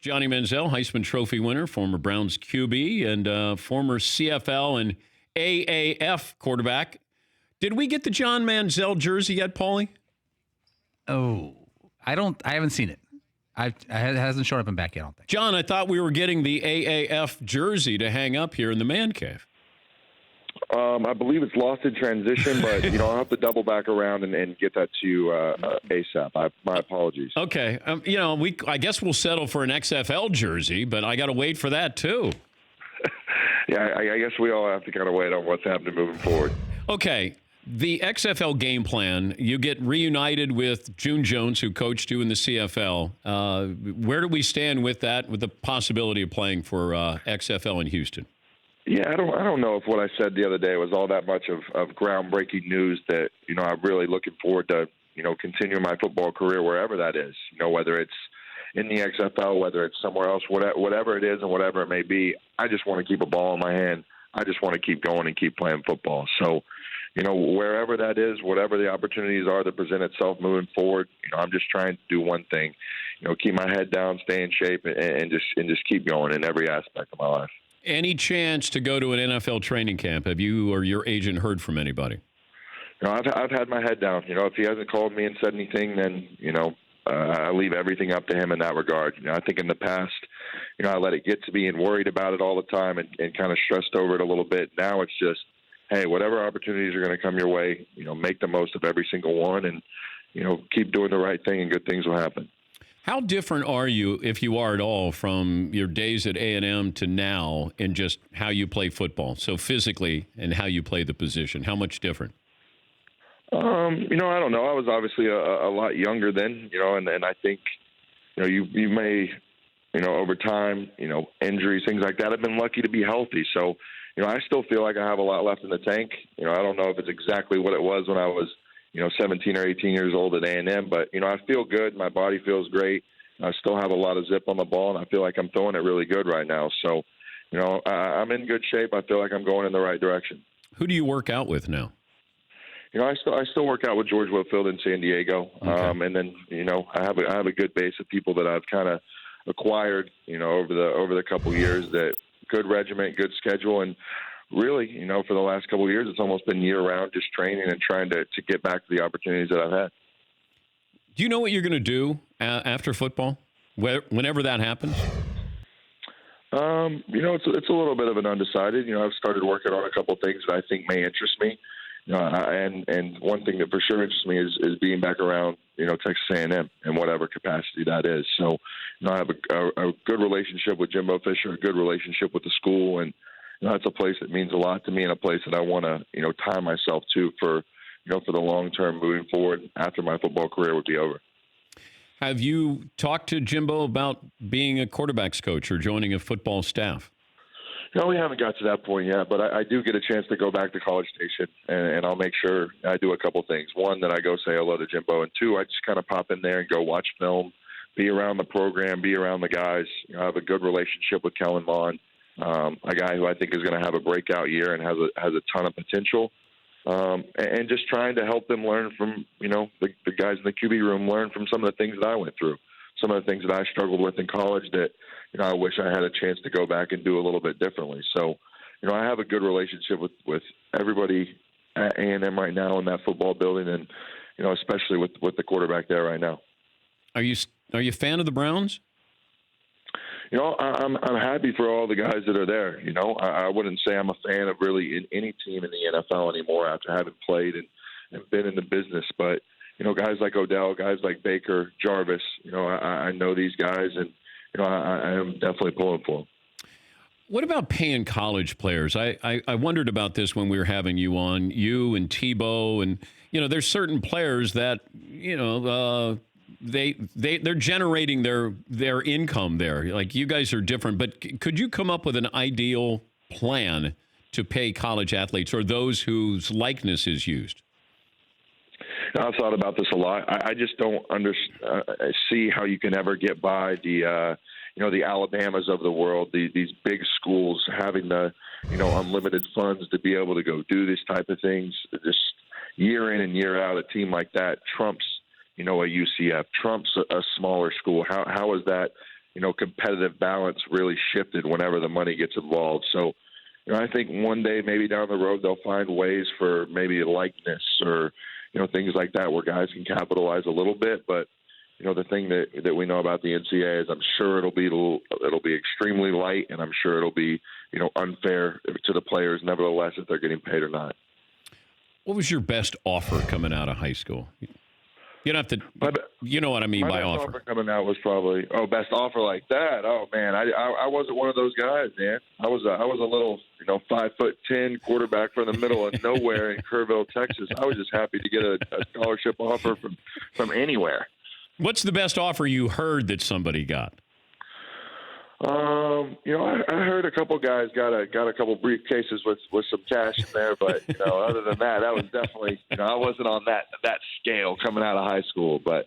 Johnny Manziel, Heisman Trophy winner, former Browns QB, and former CFL and AAF quarterback. Did we get the John Manziel jersey yet, Paulie? Oh, I haven't seen it. It hasn't shown up in back yet, I don't think. John, I thought we were getting the AAF jersey to hang up here in the man cave. I believe it's lost in transition, but I'll have to double back around and get that to you ASAP. My apologies. Okay, I guess we'll settle for an XFL jersey, but I got to wait for that too. Yeah, I guess we all have to kind of wait on what's happening moving forward. Okay, the XFL game plan. You get reunited with June Jones, who coached you in the CFL. Where do we stand with that? With the possibility of playing for XFL in Houston? Yeah, I don't know if what I said the other day was all that much of groundbreaking news that, I'm really looking forward to, continuing my football career wherever that is, whether it's in the XFL, whether it's somewhere else, whatever it is and whatever it may be. I just want to keep a ball in my hand. I just want to keep going and keep playing football. So, wherever that is, whatever the opportunities are that present itself moving forward, I'm just trying to do one thing, keep my head down, stay in shape, and just keep going in every aspect of my life. Any chance to go to an NFL training camp? Have you or your agent heard from anybody? I've had my head down. If he hasn't called me and said anything, then, I leave everything up to him in that regard. I think in the past, I let it get to being worried about it all the time and kind of stressed over it a little bit. Now it's just, hey, whatever opportunities are going to come your way, make the most of every single one and, keep doing the right thing and good things will happen. How different are you, if you are at all, from your days at A&M to now in just how you play football? So physically and how you play the position, how much different? I don't know. I was obviously a lot younger then, and I think, you may, over time, injuries, things like that. I've been lucky to be healthy. So, I still feel like I have a lot left in the tank. I don't know if it's exactly what it was when I was 17 or 18 years old at A&M, but, I feel good. My body feels great. I still have a lot of zip on the ball, and I feel like I'm throwing it really good right now. So, I'm in good shape. I feel like I'm going in the right direction. Who do you work out with now? I still work out with George Whitfield in San Diego. Okay. And then, I have a good base of people that I've kind of acquired, over the couple years that good regiment, good schedule. And really, for the last couple of years, it's almost been year-round just training and trying to get back to the opportunities that I've had. Do you know what you're going to do after football, whenever that happens? It's a little bit of an undecided. I've started working on a couple of things that I think may interest me. And one thing that for sure interests me is being back around, Texas A&M in whatever capacity that is. So, I have a good relationship with Jimbo Fisher, a good relationship with the school, and that's a place that means a lot to me and a place that I want to, tie myself to for the long term moving forward after my football career would be over. Have you talked to Jimbo about being a quarterback's coach or joining a football staff? No, we haven't got to that point yet, but I do get a chance to go back to College Station, and I'll make sure I do a couple things. One, that I go say hello to Jimbo, and two, I just kind of pop in there and go watch film, be around the program, be around the guys. I have a good relationship with Kellen Mond. A guy who I think is going to have a breakout year and has a ton of potential, and just trying to help them learn from, the guys in the QB room, learn from some of the things that I went through, some of the things that I struggled with in college that, I wish I had a chance to go back and do a little bit differently. So, I have a good relationship with everybody at A&M right now in that football building and, especially with the quarterback there right now. Are you a fan of the Browns? I'm happy for all the guys that are there. I wouldn't say I'm a fan of really any team in the NFL anymore after having played and been in the business. But, guys like Odell, guys like Baker, Jarvis, I know these guys, and, I am definitely pulling for them. What about paying college players? I wondered about this when we were having you on, you and Tebow, and, there's certain players that, they're generating their income there. Like, you guys are different, but could you come up with an ideal plan to pay college athletes or those whose likeness is used? I've thought about this a lot. I just don't see how you can ever get by the Alabamas of the world, these big schools having the, unlimited funds to be able to go do this type of things. Just year in and year out, a team like that trumps, a UCF, trumps a smaller school. How is that, competitive balance really shifted whenever the money gets involved. So, I think one day maybe down the road they'll find ways for maybe likeness or, things like that where guys can capitalize a little bit. But, the thing that we know about the NCAA is I'm sure it'll be extremely light, and I'm sure it'll be, unfair to the players nevertheless if they're getting paid or not. What was your best offer coming out of high school? You don't have to, you know what I mean by offer. offer. Coming out was probably, best offer like that. Oh man, I wasn't one of those guys, man. I was a little, 5'10" quarterback from the middle of nowhere in Kerrville, Texas. I was just happy to get a scholarship offer from anywhere. What's the best offer you heard that somebody got? I heard a couple guys got a couple briefcases with some cash in there, but other than that was definitely I wasn't on that scale coming out of high school, but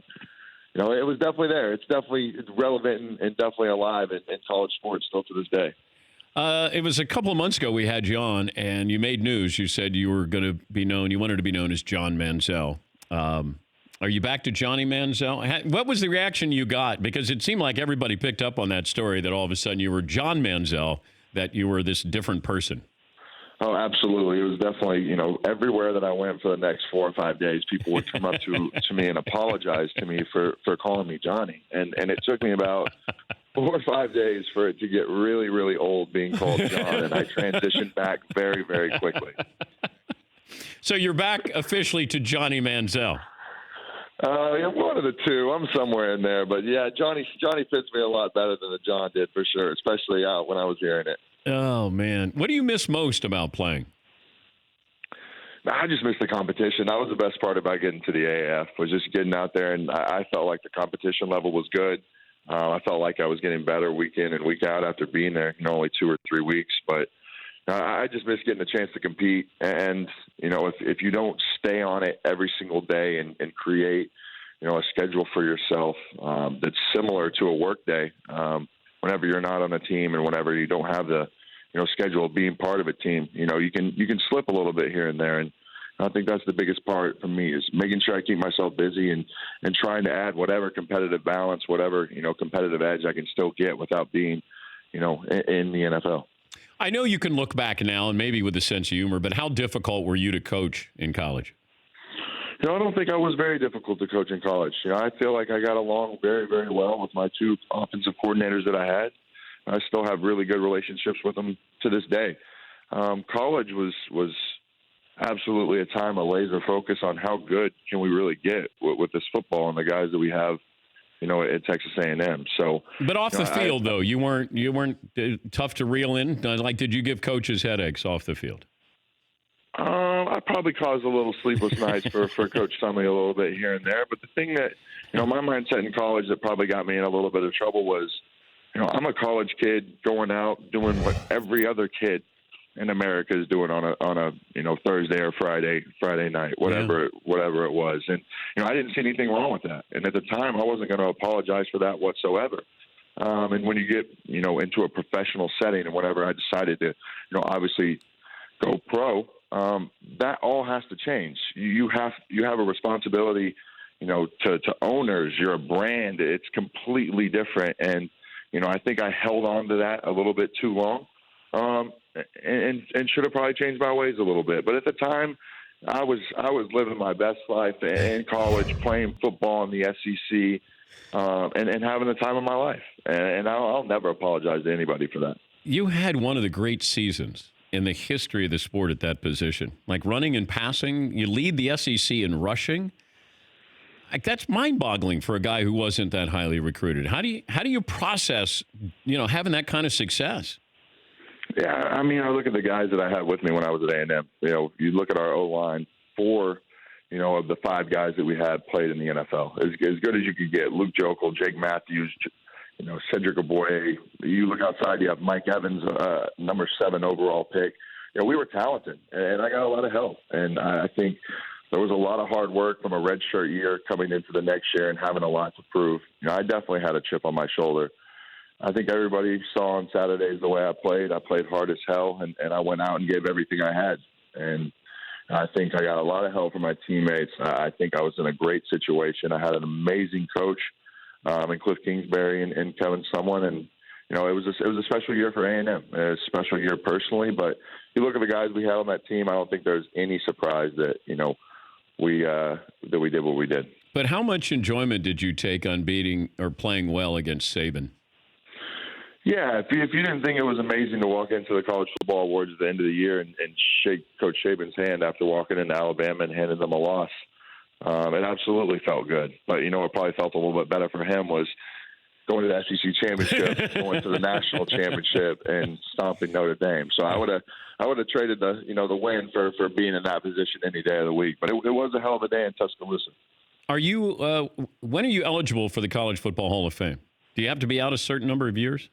it was definitely there. It's definitely relevant and definitely alive in college sports still to this day. It was a couple of months ago we had you on, and you made news. You said you were going to be known. You wanted to be known as John Manziel. Are you back to Johnny Manziel? What was the reaction you got? Because it seemed like everybody picked up on that story that all of a sudden you were John Manziel, that you were this different person. Oh, absolutely. It was definitely, everywhere that I went for the next 4 or 5 days, people would come up to me and apologize to me for calling me Johnny. And it took me about 4 or 5 days for it to get really, really old being called John. And I transitioned back very, very quickly. So you're back officially to Johnny Manziel. One of the two. I'm somewhere in there, but yeah, Johnny fits me a lot better than the John did for sure, especially out when I was hearing it. Oh man, what do you miss most about playing? I just miss the competition. That was the best part about getting to the AAF was just getting out there, and I felt like the competition level was good. I felt like I was getting better week in and week out after being there, only 2 or 3 weeks, but. I just miss getting a chance to compete. And, if you don't stay on it every single day and create, a schedule for yourself that's similar to a work day whenever you're not on a team and whenever you don't have the, schedule of being part of a team, you can slip a little bit here and there. And I think that's the biggest part for me is making sure I keep myself busy and trying to add whatever competitive balance, whatever, competitive edge I can still get without being, in the NFL. I know you can look back now and maybe with a sense of humor, but how difficult were you to coach in college? I don't think I was very difficult to coach in college. I feel like I got along very, very well with my 2 offensive coordinators that I had. I still have really good relationships with them to this day. College was absolutely a time of laser focus on how good can we really get with this football and the guys that we have at Texas A&M. So, but off the field, though, you weren't tough to reel in. Like, did you give coaches headaches off the field? I probably caused a little sleepless nights for Coach Sumley a little bit here and there. But the thing that my mindset in college that probably got me in a little bit of trouble was, I'm a college kid going out doing what every other kid in America is doing on a Thursday or Friday night, whatever it was. And, I didn't see anything wrong with that. And at the time, I wasn't going to apologize for that whatsoever. And when you get, into a professional setting and whenever I decided to, obviously go pro, that all has to change. You have a responsibility, to owners. You're a brand. It's completely different. And, I think I held on to that a little bit too long. And should have probably changed my ways a little bit. But at the time, I was living my best life in college, playing football in the SEC, and having the time of my life. And I'll never apologize to anybody for that. You had one of the great seasons in the history of the sport at that position. Like running and passing, you lead the SEC in rushing. Like, that's mind-boggling for a guy who wasn't that highly recruited. How do you process, having that kind of success? Yeah, I mean, I look at the guys that I had with me when I was at A&M. You look at our O-line, 4, of the 5 guys that we had played in the NFL. As good as you could get. Luke Jokel, Jake Matthews, Cedric Aboye. You look outside, you have Mike Evans, number 7 overall pick. We were talented, and I got a lot of help. And I think there was a lot of hard work from a redshirt year coming into the next year and having a lot to prove. I definitely had a chip on my shoulder. I think everybody saw on Saturdays the way I played. I played hard as hell, and I went out and gave everything I had. And I think I got a lot of help from my teammates. I think I was in a great situation. I had an amazing coach and Cliff Kingsbury and Kevin Sumlin. And, you know, it was a special year for A&M. A special year personally, but you look at the guys we had on that team, I don't think there's any surprise that, you know, we did what we did. But how much enjoyment did you take on beating or playing well against Saban? Yeah, if you didn't think it was amazing to walk into the College Football Awards at the end of the year and shake Coach Saban's hand after walking into Alabama and handing them a loss, it absolutely felt good. But, you know, what probably felt a little bit better for him was going to the SEC championship, going to the national championship, and stomping Notre Dame. So I would have traded the win for being in that position any day of the week. But it was a hell of a day in Tuscaloosa. Are you? When are you eligible for the College Football Hall of Fame? Do you have to be out a certain number of years?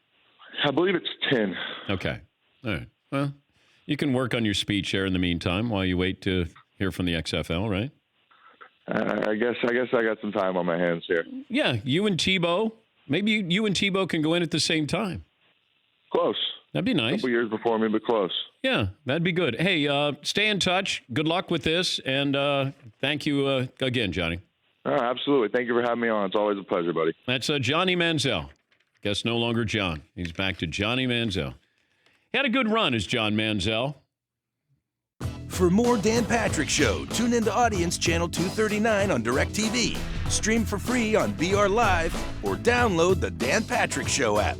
I believe it's 10. Okay. All right. Well, you can work on your speech there in the meantime while you wait to hear from the XFL, right? I guess I got some time on my hands here. Yeah, you and Tebow. Maybe you and Tebow can go in at the same time. Close. That'd be nice. A couple years before me, but close. Yeah, that'd be good. Hey, stay in touch. Good luck with this, and thank you again, Johnny. Absolutely. Thank you for having me on. It's always a pleasure, buddy. That's Johnny Manziel. Guess no longer John. He's back to Johnny Manziel. He had a good run as John Manziel. For more Dan Patrick Show, tune into Audience Channel 239 on DirecTV. Stream for free on BR Live or download the Dan Patrick Show app.